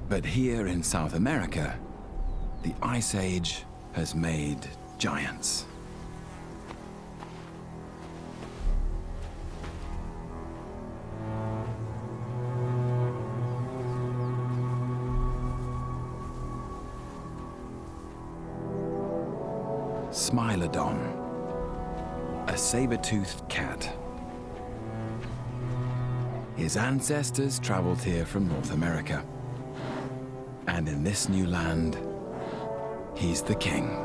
But here in South America, the Ice Age has made giants. Smilodon, a saber-toothed cat. His ancestors traveled here from North America. And in this new land, he's the king.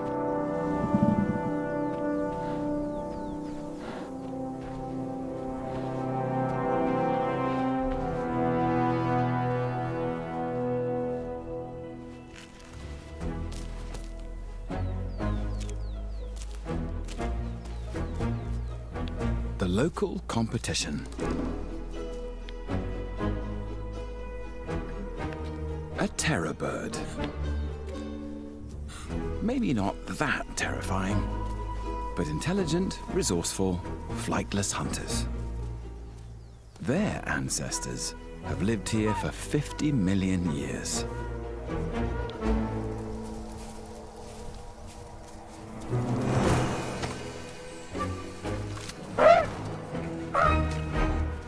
The local competition. A terror bird. Maybe not that terrifying, but intelligent, resourceful, flightless hunters. Their ancestors have lived here for 50 million years.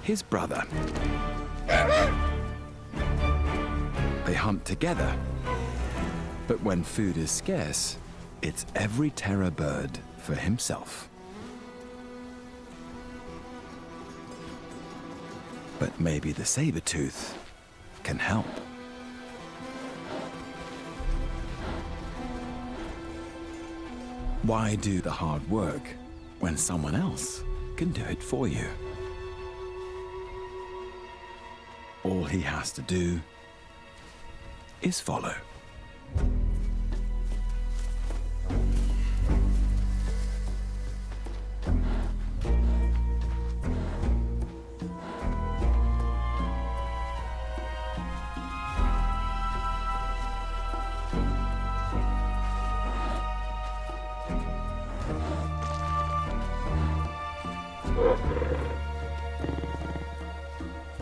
His brother. They hunt together, but when food is scarce, it's every terror bird for himself. But maybe the saber-tooth can help. Why do the hard work when someone else can do it for you? All he has to do is follow.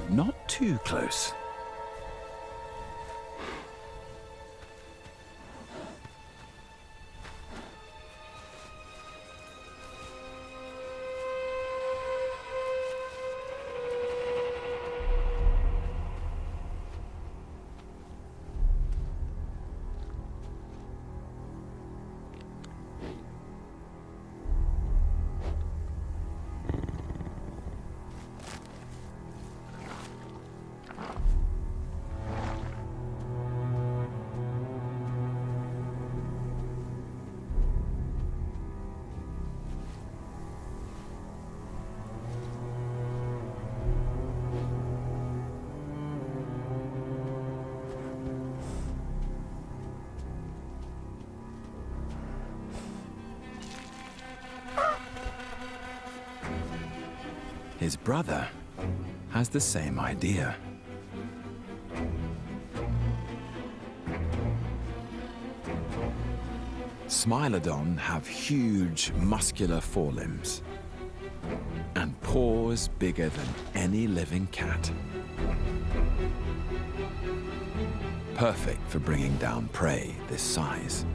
Not too close. His brother has the same idea. Smilodon have huge, muscular forelimbs and paws bigger than any living cat. Perfect for bringing down prey this size.